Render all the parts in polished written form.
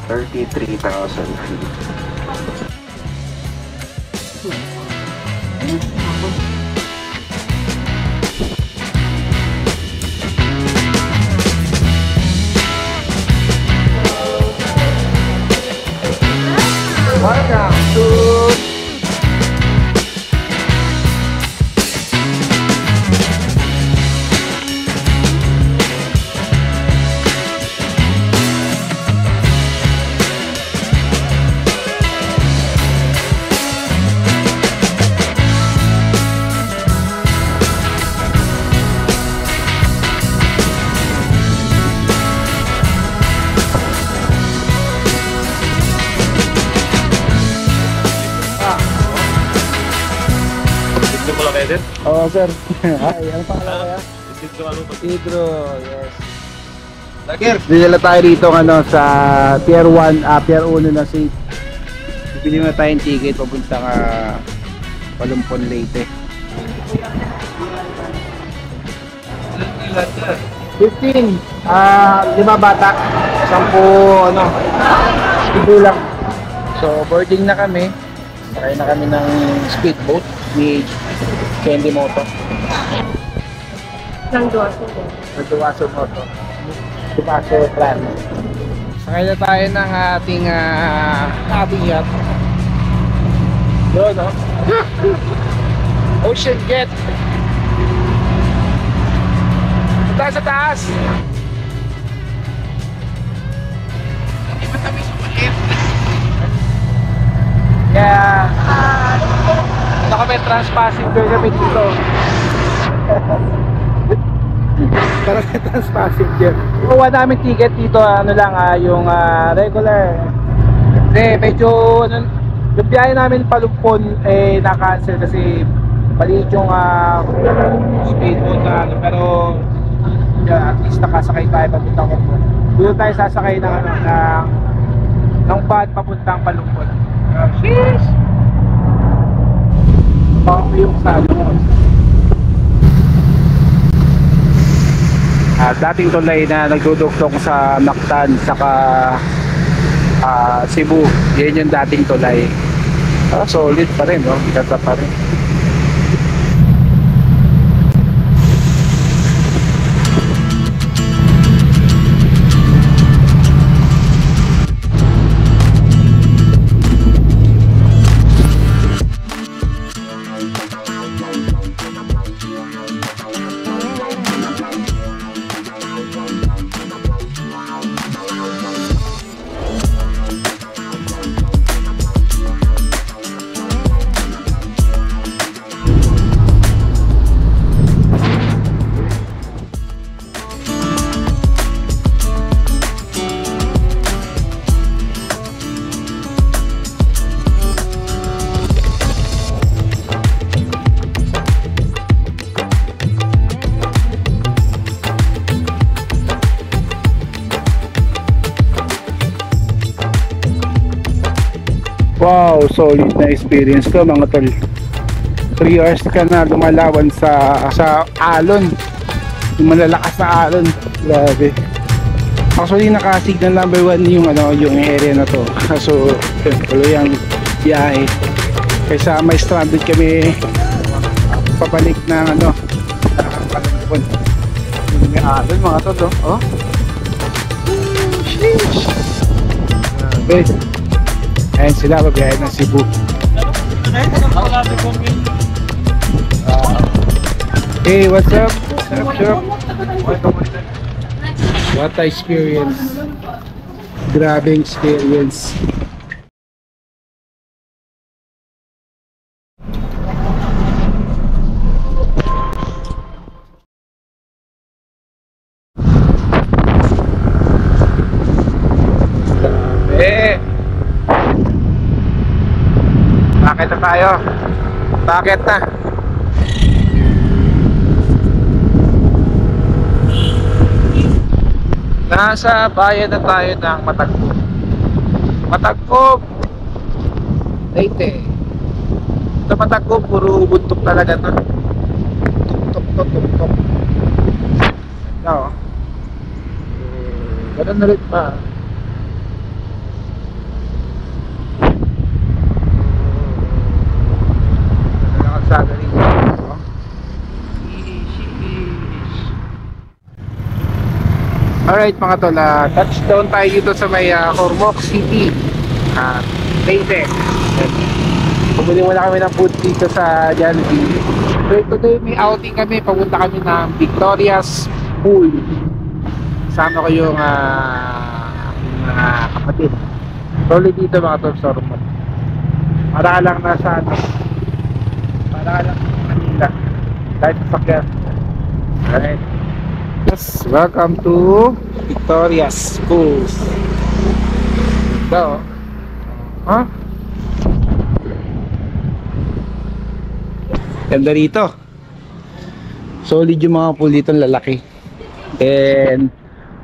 33,000 feet. Welcome to Oo, sir. Ay, ano pangalan kaya? Isidro, yes. Lagir. Dinala tayo dito sa Pier 1, Pier 1 na seat. Bibili na tayong ticket papunta ka Palumpon, Leyte. 15. 5 bata. 10 lang. So, boarding na kami. Sakay na kami ng speedboat ni Candy Moto. Ng Duaso mo. Ng Duaso Moto. Duaso Plan. Sakay na tayo ng ating yacht. Yun, no? Ocean Jet. Punta sa taas. Hindi ba tabi sumalit? Kaya kami trans-passenger kami dito. Parang trans-passenger. Kuha namin ticket dito, yung regular. Hindi, medyo yung biyahe namin Palumpon na-cancel kasi maliit yung speedboat pero at least nakasakay tayo papuntang Palumpon. Doon tayo sasakay ng van papuntang Palumpon. Sheesh! Yung salon. Dating tulay na nagdudugtong sa Mactan saka Cebu. Yan yung dating tulay. Solid pa rin, no? Ganda pa rin. Wow, solid na experience to mga tol. 3 hours ka na lumalawan sa alon. Yung malalakas na alon. Grabe. Actually naka-signal number 1 yung area na to. So, tuloy ang biyahe. Kaysa may stranded kami pabalik ng Palumpon. May alon mga tol, oh. Sheesh. Grabe. Ayan sila, babiyahe ng Cebu. Hey, what's up? What's up? What a experience. Grabe experience. Bakit na tayo? Bakit na? Nasa bayan na tayo ng Matagpuan. Matagpuan Leyte. Sa Matagpuan puro buntok talaga to. Tuk-tuk-tuk-tuk. No. Ganun na rin pa. kalsada rin. Alright mga tol, touchdown tayo dito sa may Ormoc City, Leyte. Pumuli muna kami ng food dito sa Jollibee. So today may outing kami, papunta kami ng Victoria's Pool. Sama ko yung mga kapatid. Solid dito mga tol sa Ormoc. Para ka lang nasa para ka lang sa Manila. Kahit sa sakyan. Alright. Yes, welcome to Victoria's Pool. Go. Huh? Ganda rito. Solid yung mga pool dito, lalaki. And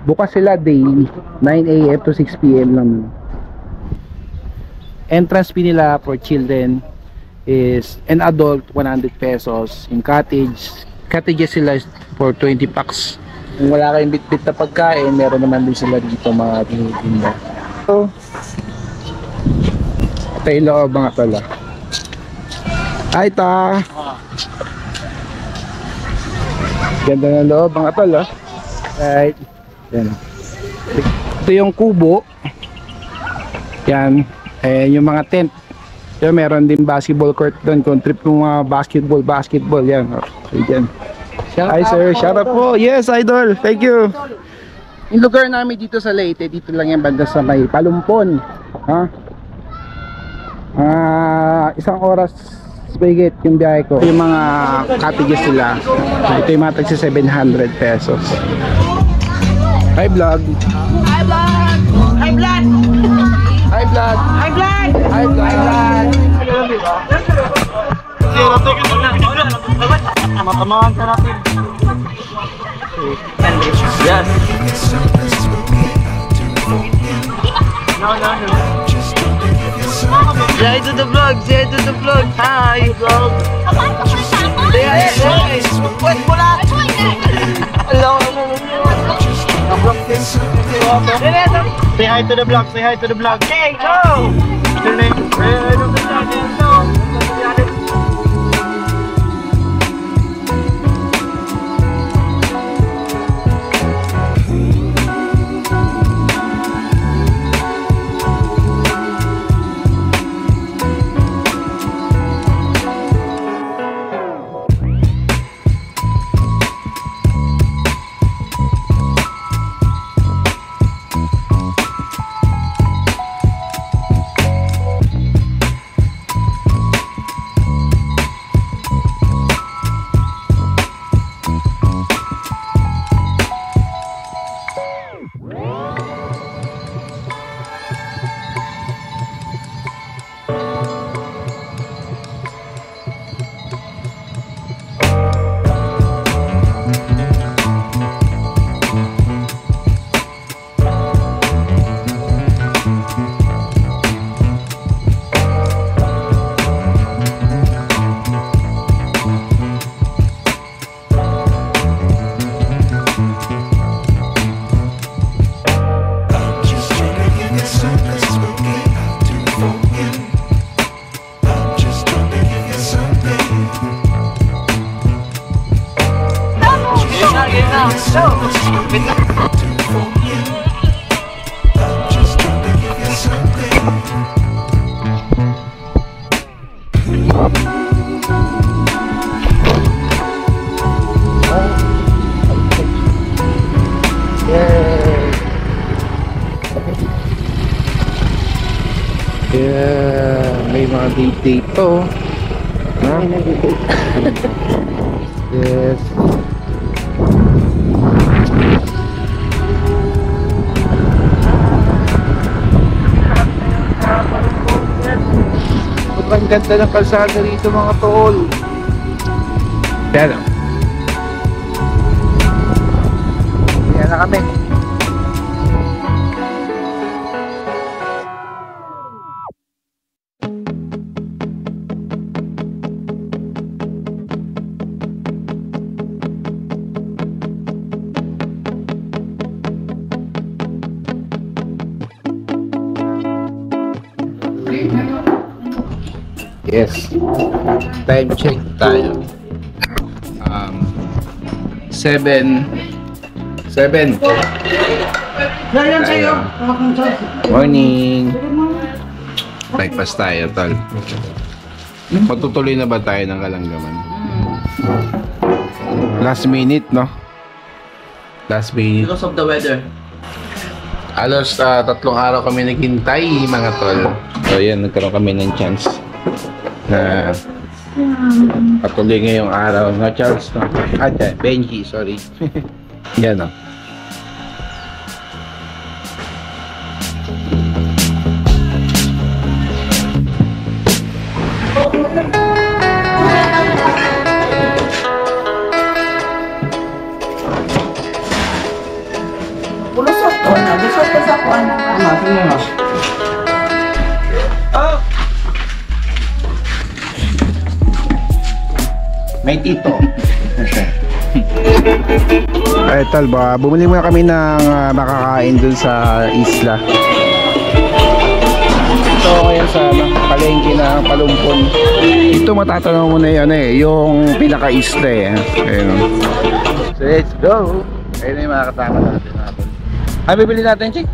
bukas sila day 9 AM to 6 PM lang. Entrance fee nila for children is an adult 100 pesos. In cottages sila for 20 packs. Kung wala kayong bit-bit na pagkain, meron naman din sila dito mga tinitinda. So, ito yung loob mga tala. Ay ta! Ganda ng loob mga tala. Right. Yan. Ito yung kubo. Yan. Yung mga tent. Yan, meron din basketball court doon. Kung trip ng mga basketball. Yan. Okay, dyan. Hi sir, shout out po. Yes, idol. Thank you. Yung lugar namin dito sa Leyte, dito lang yan banda sa may Palumpon. Isang oras bigit yung biyahe ko. Yung mga cottages sila. Ito yung mga tagsi 700 pesos. Hi vlog. Hi vlog. Hi vlog. Hi vlog. Hi vlog. Hi vlog. Matamahan ka natin. Yes. Say hi to the vlog. Say hi to the vlog. Hi vlog. Say hi. Wait mo lang. Hello. Say hi to the vlog. Say hi to the vlog. Okay, go. Your name. May mga date dito. Yes. Ang ganda ng kalsada rito mga tol. Pero yan na kami. Yes. Time check tayo. 7. Yan sa'yo. Morning. Breakfast tayo, tol. Matutuloy na ba tayo ng Kalanggaman? Last minute, no? Last minute. Because of the weather. Alos 3 araw kami naghintay, mga tol. So yan, nagkaroon kami ng chance na patuloy ngayong araw. No, Charles, no? Benji, sorry. Yan, no? Bulusot ko na. Bulusot ko sa kuwan. Oh! May tito. Ay, tal ba? Bumili muna kami ng makakain dun sa isla. Ito ngayon sa palengke ng Palumpon. Ito matatanong mo na yun yung pinaka-isla Ayun. So let's go. Ayun na yung mga kasama natin. Ano bibili natin, Chick?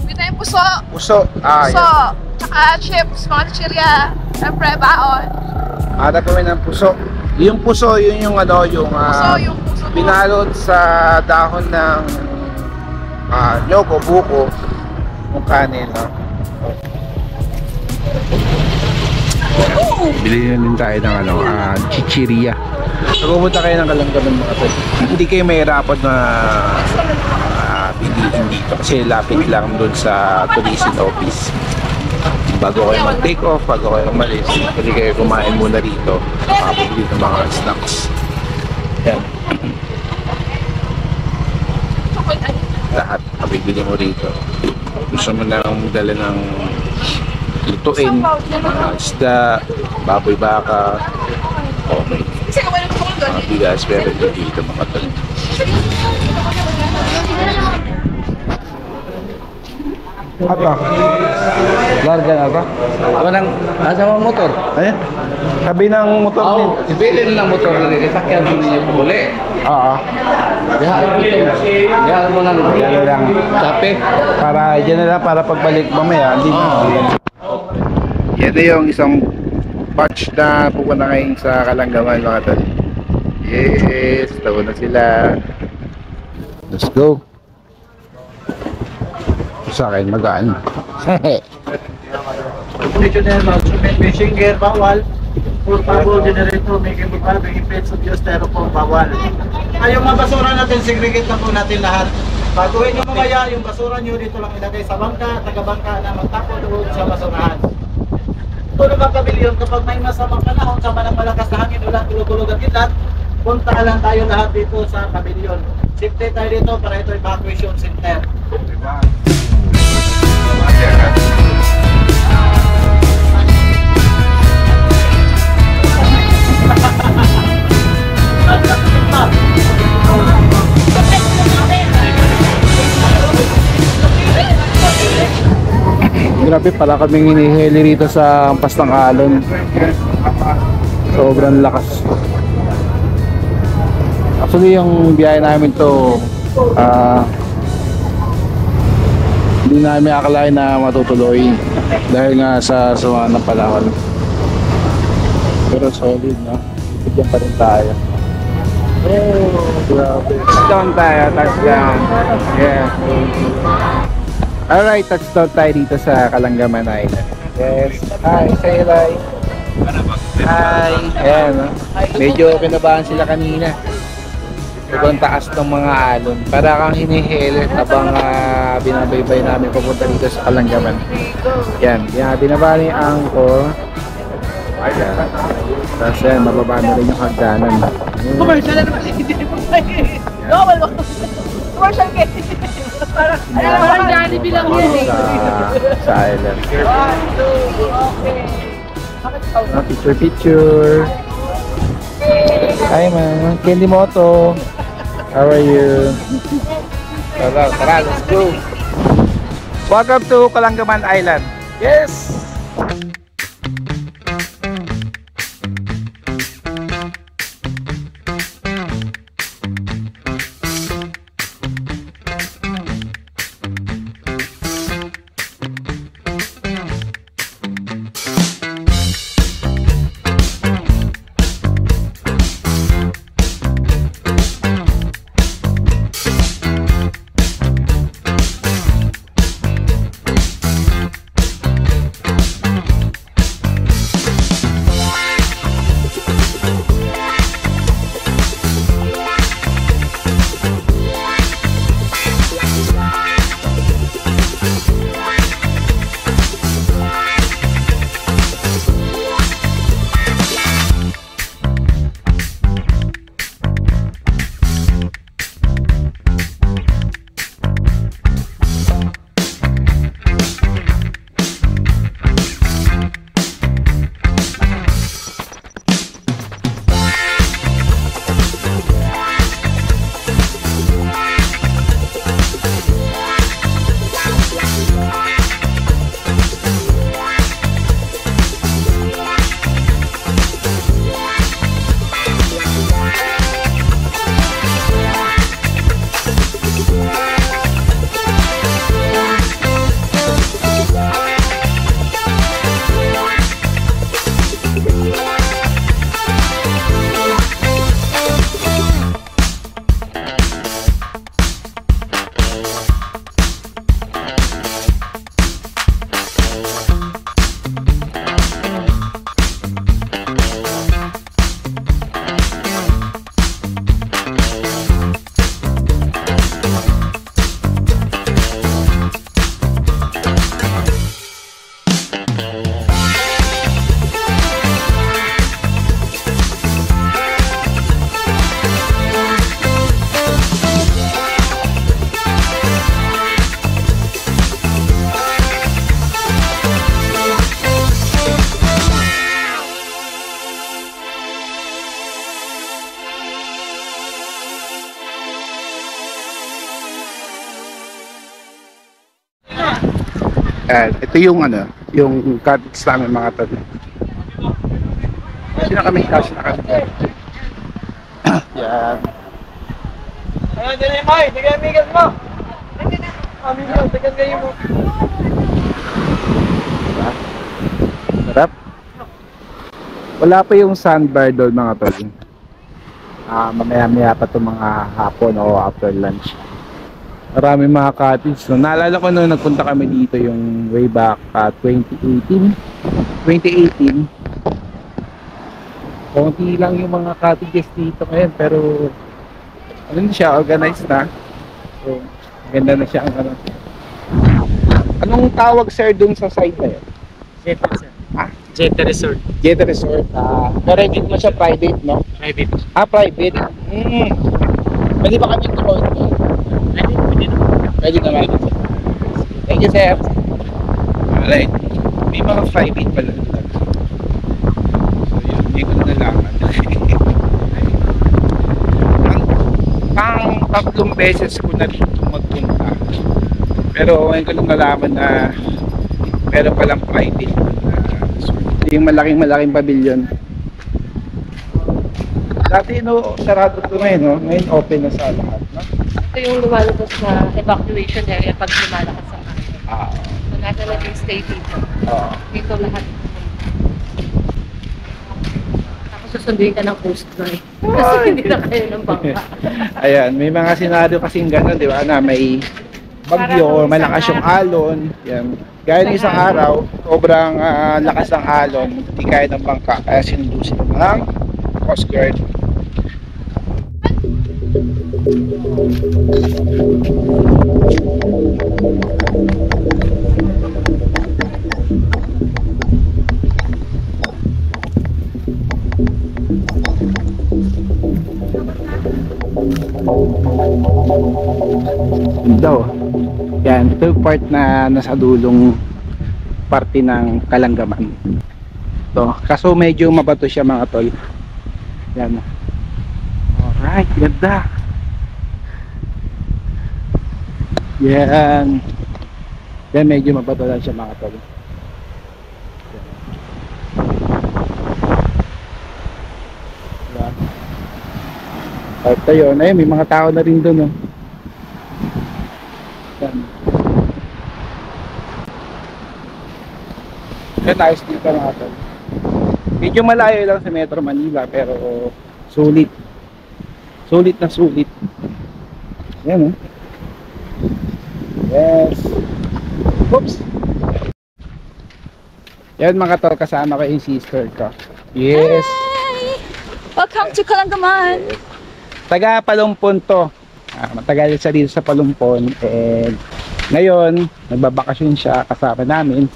Bili tayong puso. Puso. Puso. Tsaka chips, mga chichirya. Siyempre, baon. Hanap kami ng puso. Yung puso, yun yung Puso, yung puso. binalot sa dahon ng nyog o buko yung kanin, no? Bili na din tayo ng chichirya. Pupunta kayo ng Kalanggaman, mga tol. Hindi kayo mahirapan na bilihin dito kasi lapit lang dun sa tourism office. Bago kayo mag-take off, bago kayo umalis, pwede kayo kumain muna rito, makapagpili ng mga snacks. Yan. Lahat kapibili mo rito. Gusto mo nang dala ng lutuin, mga isda, baboy baka, okay. Mga bigas, pero dito mga tol. Apa? Larga na ba? Ako nang nasa mga motor. Ayan. Sabi ng motor din. Ibilin ng motor na rin. Sakyan mo niya buli. Oo. Diyan mo nang Yan lang. sapi. Para dyan na lang para pagbalik mamaya. Hindi Yan na yung isang batch na pupunta ngayon sa Kalanggaman, mga tol. Yes, tawa na sila. Let's go. Sa akin magaan. Fishing gear, bawal. Portable generator, making bukal, making plates of styrofoam, bawal. Ay, yung mga basura natin, segregate na po natin lahat. Baguhin nyo mamaya, yung basura nyo dito lang ilagay sa bangka, taga-bangka na magtapo doon sa basurahan. Ito naman kabilyon, kapag may masamang panahon, sama ng malakas na hangin, ulan, tulog-tulog at kidlat, punta lang tayo lahat dito sa kabilyon. Safety tayo dito para ito evacuation center. Grabe pala kaming hinihili rito sa Ampas ng Alon. Sobrang lakas. Actually yung biyahe namin to hindi namin akalain na matutuloy dahil nga sa sama ng panahon. Pero solid, no? Bigyan pa rin tayo. Oh, grabe. Touchdown tayo, touchdown. Yeah. Alright, touchdown tayo dito sa Kalanggaman Island. Yes. Hi, say hi. Hi. Ayan, no? Medyo kinabahan sila kanina. Sobrang taas ng mga alon. Para kang hinihilit habang binabaybay namin papunta dito sa Kalanggaman. Yan, binaba na yung angkor. Ayan. Tapos yan, mababa na rin yung hagdanan. Commercial na naman. Commercial cake. Parang Jollibee lang yan Sa island. Okay. Picture. Hi, man. Candy Moto. How are you? Tara, let's go. Welcome to Kalanggaman Island. Yes! Ito yung ano, yung cottage namin mga tol. Kasi na kami cash na kami. Yan. Ayun, dyan yung May. Sige, amigas mo. Amigas, sige kayo mo. Sarap. Wala pa yung sandbar doon mga tol. Mamaya-maya pa itong mga hapon o after lunch. Maraming mga cottage. No? Naalala ko nung nagpunta kami dito yung way back 2018. Konti lang yung mga cottages dito ngayon pero ano na siya, organized na. So, maganda na siya ang ano. Anong tawag sir dun sa site na yun? Jetta, sir. Ha? Jetta Resort. Jetta Resort. Pero hindi mo siya private, no? Private. Private. Pwede ba kami tuloy? Pwede naman. Thank you, sir. Alright. May mga private pala. So, yun. Hindi ko nalaman. Pang tatlong beses ko na dito magpunta. Pero ngayon ko nung nalaman na meron palang private. Yung malaking pavilion. Dati no, sarado ito ngayon, no? Ngayon open na sa lahat, no? Ito yung lumalabas na evacuation area pag lumalakas sa kanto. So, nasa naging stay dito. Dito lahat. Tapos susunduin ka ng Coast Guard. Kasi hindi na kayo ng bangka. Ayan, may mga senaryo kasing gano'n, di ba? Na may bagyo, malakas yung alon. Yan. Gaya ng isang araw, sobrang lakas ng alon, hindi kaya ng bangka. Kaya sinundo sila ng Coast Guard. Daw. Yan, ito yung part na nasa dulong parte ng Kalanggaman. Ito, kaso medyo mabato siya mga tol. Yan. Alright, ganda. Yan. Yan, medyo mabato lang siya mga tol. Yan. At yun, ayun, may mga tao na rin doon, oh. Yan. Yan, ayos dito mga tol. Medyo malayo lang sa Metro Manila pero sulit. Sulit na sulit. Yan, oh. Yes. Oops. Yan mga tol, kasama ko yung sister ko. Yes. Hi! Welcome to Kalanggaman. Taga Palumpon to. Matagal siya dito sa Palumpon. And ngayon, nagbabakasyon siya kasama namin.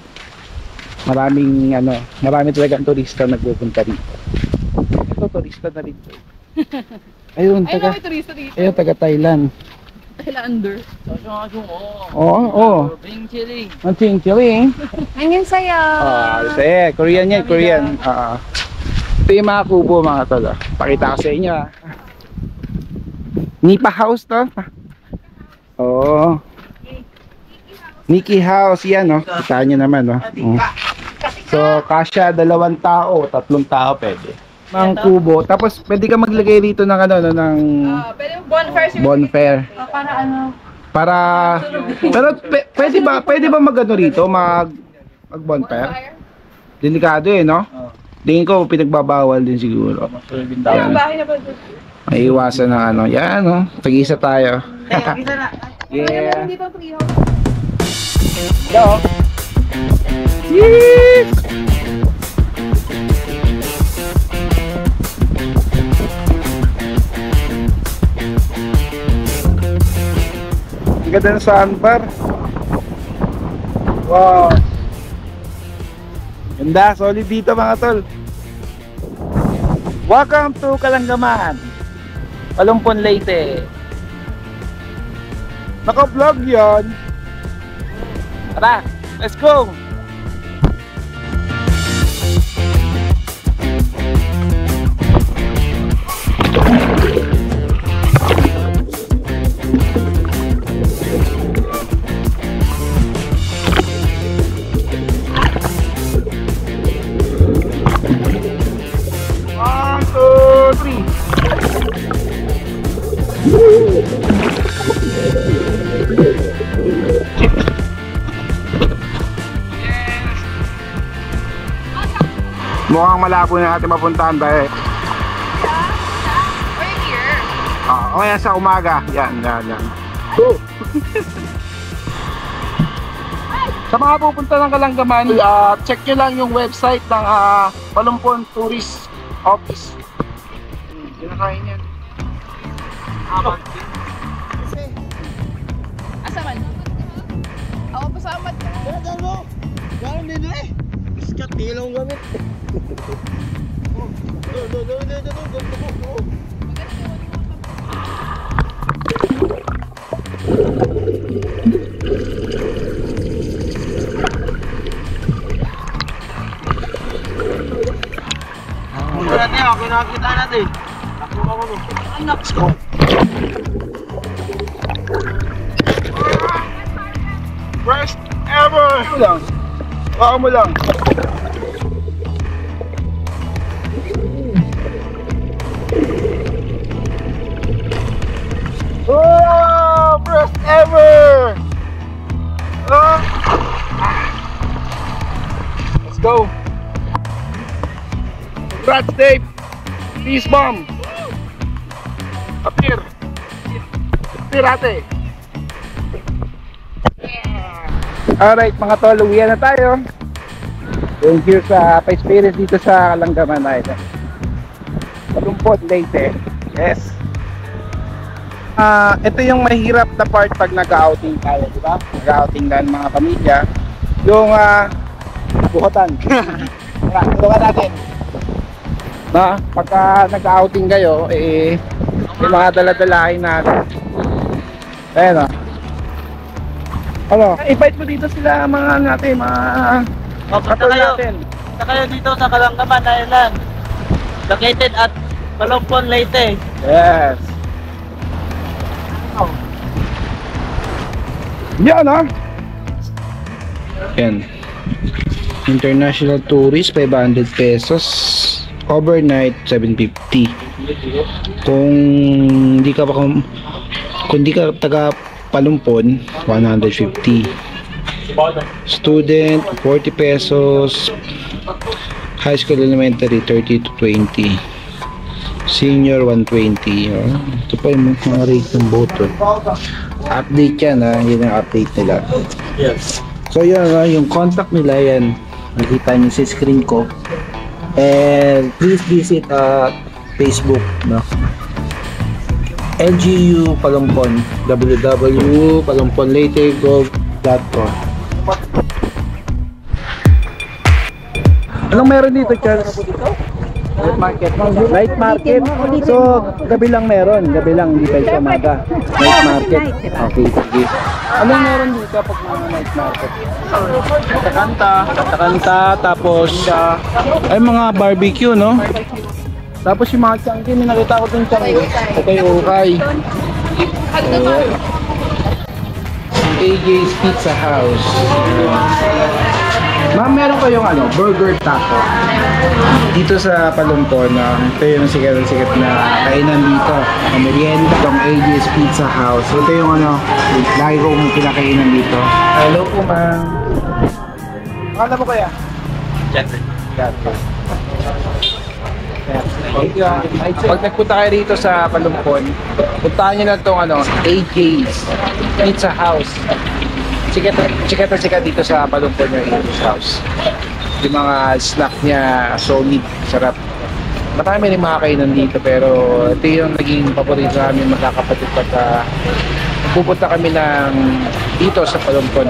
Marami talagang turista nagpupunta dito. Ito, turista na rin. Ayun, taga Thailand. Thailander. Oo. Ang ching-chiling. Hangin sa'yo. Korean yan, Korean. Ito yung mga kubo mga tol. Pakita ko sa inyo. Nipa House to. Oo. Nikki House yan, no? Kita nyo naman, no? So, kasya 2 tao, 3 tao pwede. Mga kubo. Tapos, pwede ka maglagay rito ng ng Pwede bonfire. bonfire. Para ano? Para, pero pwede ba magano rito? Mag bonfire? Delikado no? Tingin ko, pinagbabawal din siguro. Yan. Bahay na ba? May iwasan ng yan, no? Tag-isa tayo. Yeah. Dito ang treehouse. Go! Yes! Ang ganda ng sandbar. Wow! Ganda, solid dito mga tol. Welcome to Kalanggaman, Palumpon, Leyte. Naka-vlog yun. Tara, let's go! Mukhang malabo na natin mapuntahan dahil We're here. o kaya sa umaga. Yan. Go! Sa mga pupunta ng Kalangaman, check nyo lang yung website ng Palumpon Tourist Office. Kinakain yan. Asa man? Ako pasama. Parang din eh. Iskat tilong gamit. Muna natin ako, kinakita natin. Let's go. First ever! Baka mo lang. Oh! First ever! Oh! Let's go! Congrats, Dave! Peace bomb! Appear! Appear, ate! Alright mga tol, uwian na tayo. Thank you sa pa-experience dito sa Kalangaman Island. Palumpon, Leyte. Yes. Ito yung mahirap na part pag nag-outing tayo, di ba? Nag-outing na mga pamilya. Yung bukotan. Bukotan natin. Na, pagka nag-outing kayo, yung mga daladalahin natin. Ayan o. Ano? Invite mo dito sila mga natin, mga katol natin. Punta kayo dito sa Kalangaman Island. Located at Palumpon, Leyte. Yes. Yan ha. Yan. International tourist 500 pesos. Overnight 750. Kung di ka taga Palumpon 150. Student 40 pesos. High school elementary 30 to 20. Senior 120. Ito pa yung mga rate ng boto. Update yan ha. Yan ang update nila. Yes. So yun yung contact nila yan. Nakita nyo sa screen ko. And please visit Facebook, no? LGU Palumpon, www.palumponlatego.com. Anong meron dito, Charles? Night market. Night market. So, gabi lang meron. Gabi lang, hindi tayo sa umaga. Night market. Okay, sige. Anong meron dito pag mga night market? Kanta, tapos ay mga barbecue, no? Tapos yung mga changki, may nakita ko din changki. Okay. AJ's Pizza House. Ma'am, meron kayong burger taco dito sa Palumpon. Ito yung sikat na kainan dito. Merienda itong AJ's Pizza House. Ito yung lagi kong pinakainan dito. Hello po, ma'am. Pakala mo kaya? Jeffrey. Pag nagpunta kayo dito sa Palumpon, puntahan nyo na itong AJ's Pizza House. Sikat dito sa Palumpon yung AJ's House. Yung mga snack niya solid, sarap. Marami rin mga kainan dito, pero ito yung naging paborito namin magkakapatid pag pupunta kami dito sa Palumpon.